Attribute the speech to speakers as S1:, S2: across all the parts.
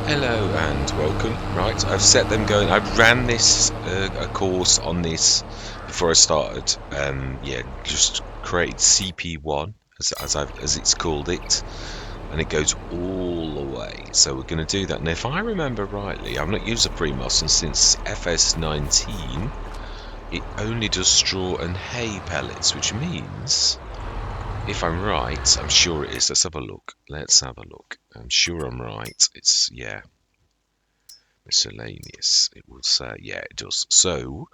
S1: Hello and welcome. Right, I've set them going. I ran this a course on this before I started. Yeah, just created CP1 as it's called it, and it goes all the way. So we're going to do that. And if I remember rightly, I've not used a pre-moss, and since FS19, it only does straw and hay pellets, which means, if I'm right, I'm sure it is. Let's have a look. Let's have a look. I'm sure I'm right. It's yeah. Miscellaneous, it will say. Yeah, it does. So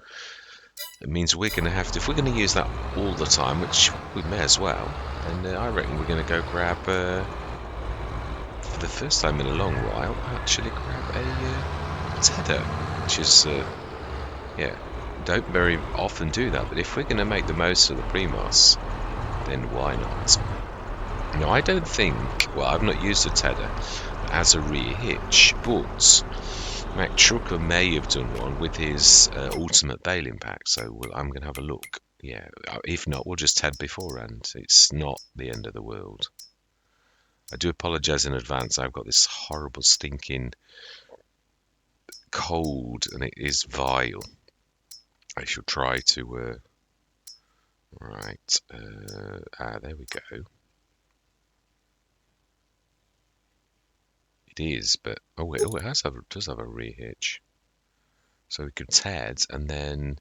S1: it means we're going to have to, if we're going to use that all the time, which we may as well, then I reckon we're going to go grab, for the first time in a long while, actually grab a tether, which is, yeah, don't very often do that, but if we're going to make the most of the pre-moss, then why not? Now, I don't think, well, I've not used a tether as a rear hitch, but Mac Trucker may have done one with his ultimate bailing pack, so I'm going to have a look. Yeah, if not, we'll just head beforehand. It's not the end of the world. I do apologise in advance. I've got this horrible stinking cold, and it is vile. I shall try to. Right. There we go. It is, but oh, it does have a rear hitch. So we could TED and then.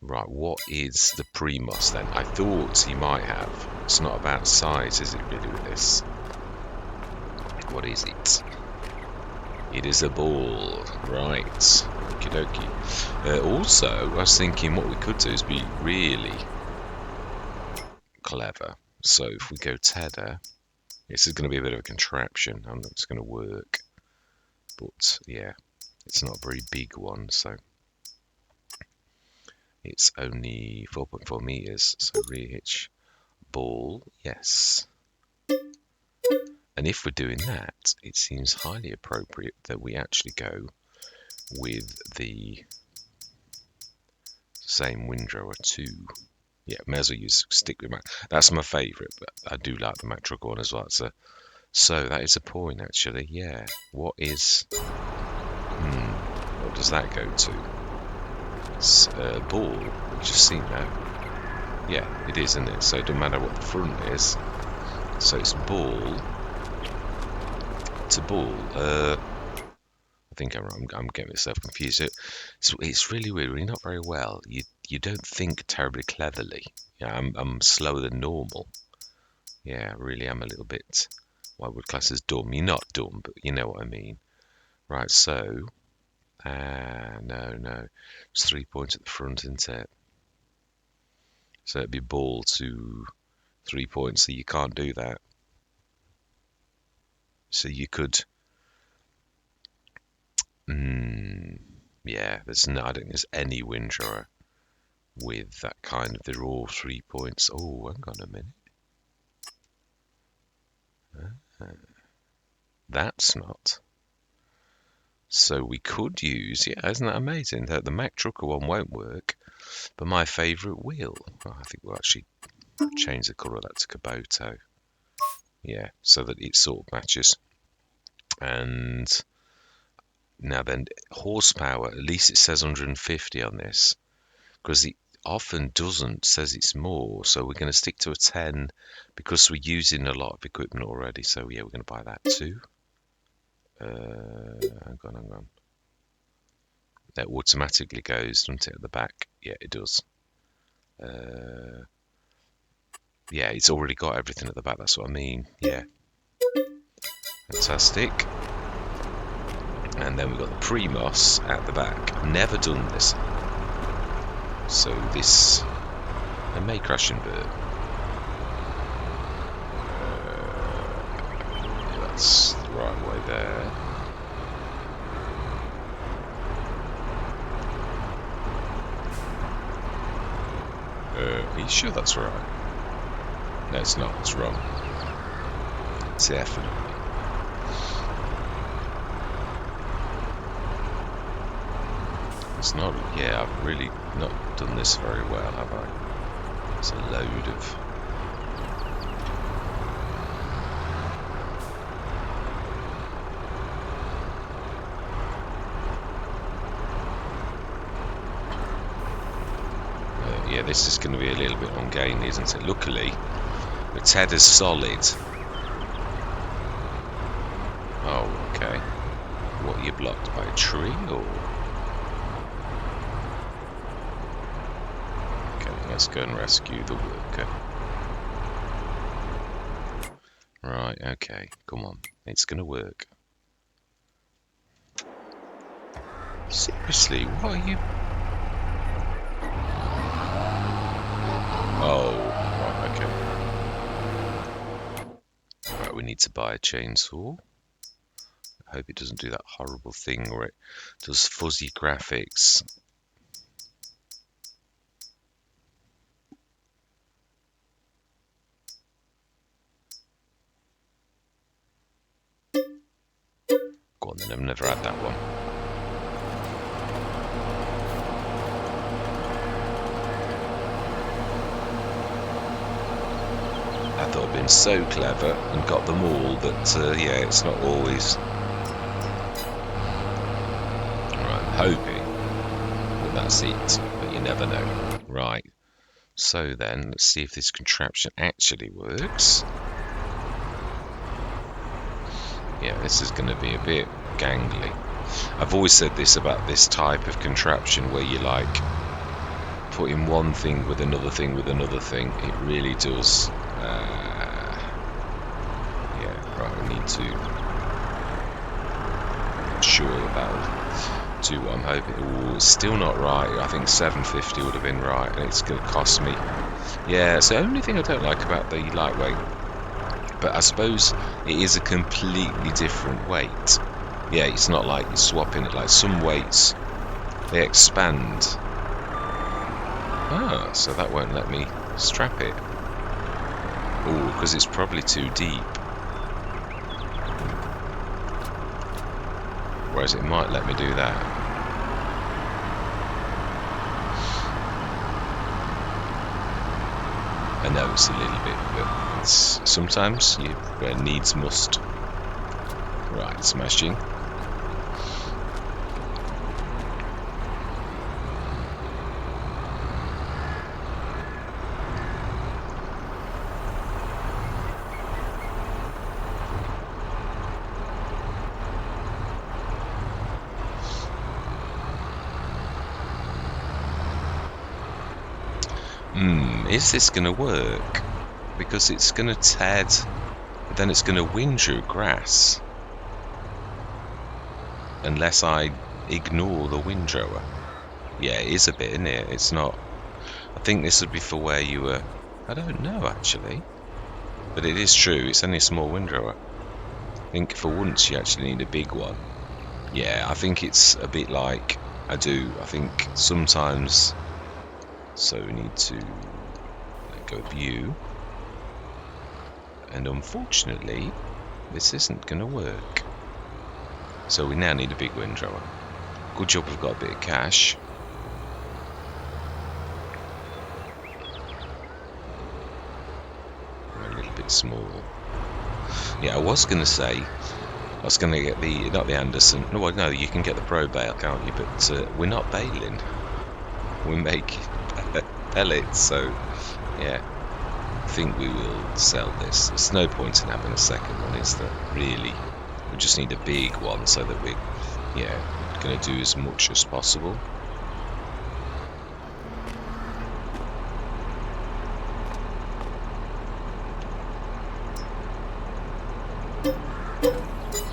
S1: Right, what is the pre-moss then? I thought he might have. It's not about size, is it really, with this? What is it? It is a ball. Right. Okie dokie. Also, I was thinking what we could do is be really clever. So if we go tether, this is going to be a bit of a contraption. I don't know if it's going to work. But yeah, it's not a very big one, so it's only 4.4 meters. So rear hitch. Ball, yes. And if we're doing that, it seems highly appropriate that we actually go with the same windrower 2. Yeah, may as well stick with Mac. That's my favourite, but I do like the Mac Trucker one as well. So that is a point, actually. Yeah. What is... what does that go to? It's a ball. We've just seen that. Yeah, it is, isn't it? So it doesn't matter what the front is. So it's ball to ball. I think I'm getting myself confused. It's really weird. When you're not very well, you don't think terribly cleverly. Yeah, I'm slower than normal. Yeah, I really am a little bit. What I would class as dumb. You're not dumb, but you know what I mean. Right. So, no, it's 3 points at the front, isn't it? So it'd be ball to 3 points. So you can't do that. So you could. Yeah, I don't think there's any windrower with that kind of. They're all 3 points. Oh, hang on a minute. That's not. So we could use, yeah, isn't that amazing? The Mac Trucker one won't work, but my favourite will. Oh, I think we'll actually change the colour of that to Kabuto. Yeah, so that it sort of matches. And now then, horsepower, at least it says 150 on this, because it often doesn't, says it's more, so we're going to stick to a 10 because we're using a lot of equipment already. So yeah, we're going to buy that too. Hang on. That automatically goes, doesn't it, at the back? Yeah, it does. Yeah, it's already got everything at the back, that's what I mean. Yeah. Fantastic. And then we've got the pre-moss at the back. Never done this. So this... I may crash and burn. That's the right way there. Are you sure that's right? No, it's not. It's wrong. It's definitely. It's not. Yeah, I've really not done this very well, have I? It's a load of. this is going to be a little bit ungainly, isn't it? Luckily, the tether's solid. Oh, okay. What, you blocked by a tree, or? Okay, let's go and rescue the worker. Right, okay, come on. It's going to work. Seriously, what are you... Oh, right, okay. Right, we need to buy a chainsaw. I hope it doesn't do that horrible thing where it does fuzzy graphics. Go on then, I've never had that one. I thought I'd been so clever and got them all, but yeah, it's not always. Right, I'm hoping that that's it, but you never know. Right, so then, let's see if this contraption actually works. Yeah, this is going to be a bit gangly. I've always said this about this type of contraption where you like putting one thing with another thing with another thing. It really does. Yeah, right, we need to ensure that that'll do what I'm hoping. Oh, it's still not right. I think 750 would have been right, and it's going to cost me. Yeah, it's the only thing I don't like about the lightweight. But I suppose it is a completely different weight. Yeah, it's not like you're swapping it. Like some weights, they expand. Ah, so that won't let me strap it. Oh, because it's probably too deep. Whereas it might let me do that. I know it's a little bit, but it's sometimes needs must. Right, smashing. Is this going to work? Because it's going to TED, but then it's going to windrow grass. Unless I ignore the windrower. Yeah, it is a bit, isn't it? It's not... I think this would be for where you were... I don't know, actually. But it is true, it's only a small windrower. I think for once you actually need a big one. Yeah, I think it's a bit like... I think sometimes... So we need to... go view, and unfortunately this isn't going to work, so we now need a big windrower. Good job we've got a bit of cash. We're a little bit small. Yeah, I was going to say I was going to get the, not the Anderson, no, you can get the Pro Bale, can't you, but we're not baling, we make pellets, so yeah, I think we will sell this. There's no point in having a second one, is there? Really, we just need a big one so that we're, going to do as much as possible.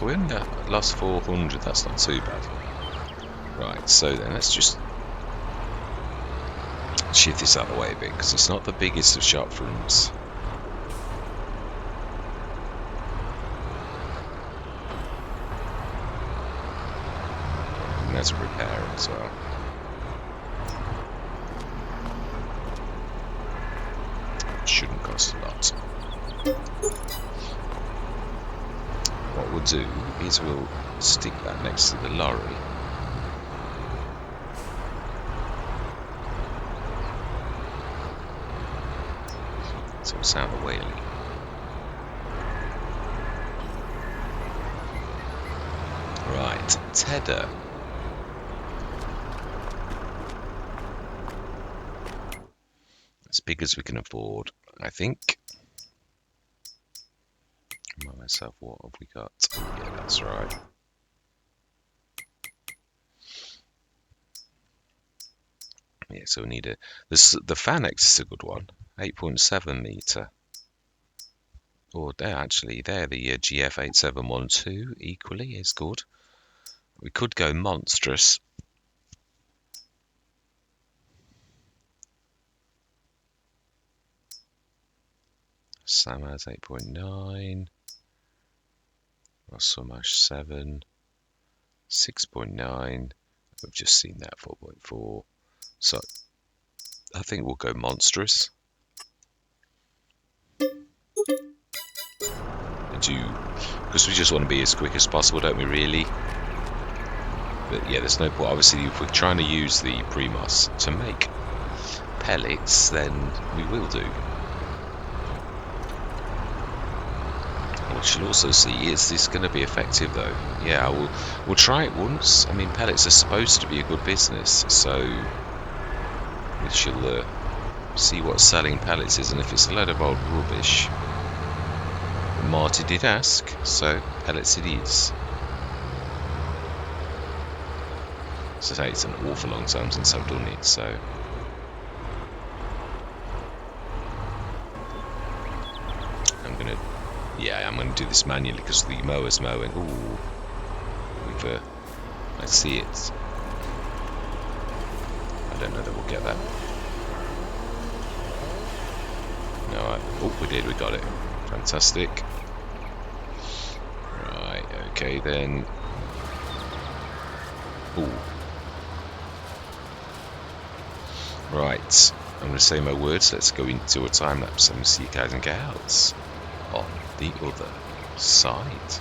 S1: We only lost 400. That's not too bad. Right, so then let's just shift this out of the way a bit, because it's not the biggest of shop fronts. And there's a repair as well. Shouldn't cost a lot. What we'll do is we'll stick that next to the lorry. So it's out of the way. Right, Tedder. big as we can afford, I think. Remind myself, what have we got? Yeah, that's right. Yeah, so we need the Fanex is a good one, 8.7 meter. Or they're actually the GF8712 equally is good. We could go monstrous. Samaz 8.9. Rosomash 7. 6.9. We've just seen that 4.4. So I think we'll go monstrous. Because we just want to be as quick as possible, don't we, really? But yeah, there's no point. Obviously, if we're trying to use the Primos to make pellets, then we will do. We shall also see, is this going to be effective though? Yeah, we'll try it once. I mean, pellets are supposed to be a good business, so we shall see what selling pellets is, and if it's a load of old rubbish. Marty did ask, so pellets it is. So it's an awful long time since I've done it, so. I'm gonna do this manually because the mower's mowing. Ooh, I see it. I don't know that we'll get that. No, we did. We got it. Fantastic. Right. Okay then. Ooh. Right. I'm gonna say my words. Let's go into a time lapse and see you guys and gals on the other side.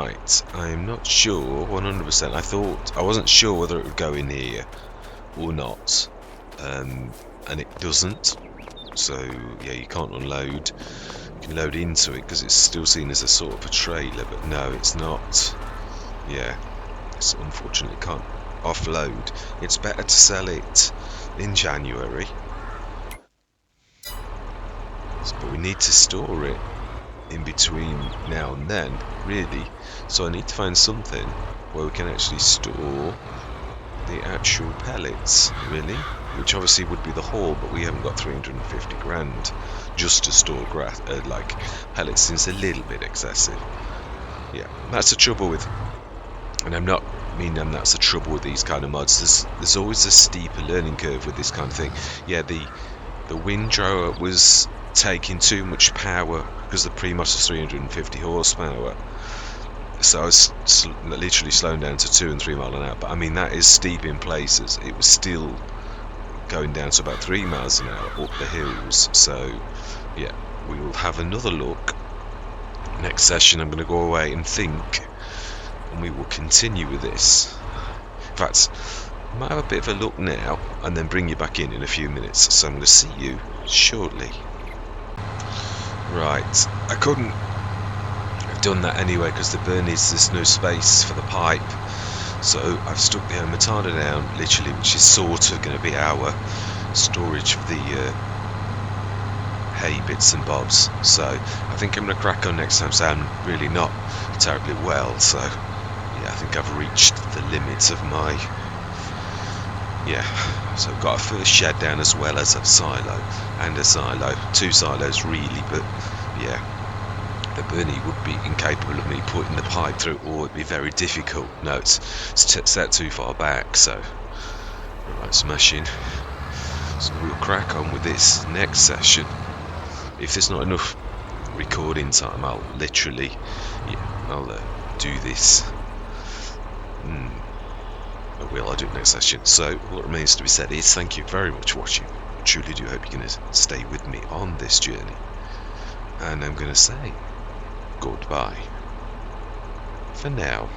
S1: Right, I'm not sure 100%. I wasn't sure whether it would go in here or not, and it doesn't. So yeah, you can't unload. You can load into it because it's still seen as a sort of a trailer, but no, it's not. Yeah, it's unfortunately can't offload. It's better to sell it in January, but we need to store it in between now and then, really. So I need to find something where we can actually store the actual pellets, really, which obviously would be the haul, but we haven't got 350 grand just to store like pellets. Seems a little bit excessive. Yeah, that's the trouble with, and I'm not meaning that's the trouble with these kind of mods. There's always a steeper learning curve with this kind of thing. Yeah, the windrower was taking too much power because the Primus is 350 horsepower. So I was literally slowing down to 2 and 3 mile an hour. But I mean, that is steep in places. It was still going down to about 3 miles an hour up the hills. So yeah, we will have another look. Next session I'm going to go away and think, and we will continue with this. In fact, I might have a bit of a look now and then bring you back in a few minutes. So I'm going to see you shortly. Right, I couldn't have done that anyway because the Bernese, there's no space for the pipe. So I've stuck the Matana down, literally, which is sort of going to be our storage for the hay bits and bobs. So I think I'm going to crack on next time. So I'm really not terribly well. So yeah, I think I've reached the limits of my... Yeah, so I've got a first shed down as well as a silo and a silo. 2 silos really, but yeah. The Bernie would be incapable of me putting the pipe through, or it'd be very difficult. No, it's set too far back, so right, smashing. So we'll crack on with this next session. If there's not enough recording time, I'll literally, yeah, I'll do this. I'll do it next session. So what remains to be said is thank you very much for watching. I truly do hope you're going to stay with me on this journey. And I'm going to say goodbye for now.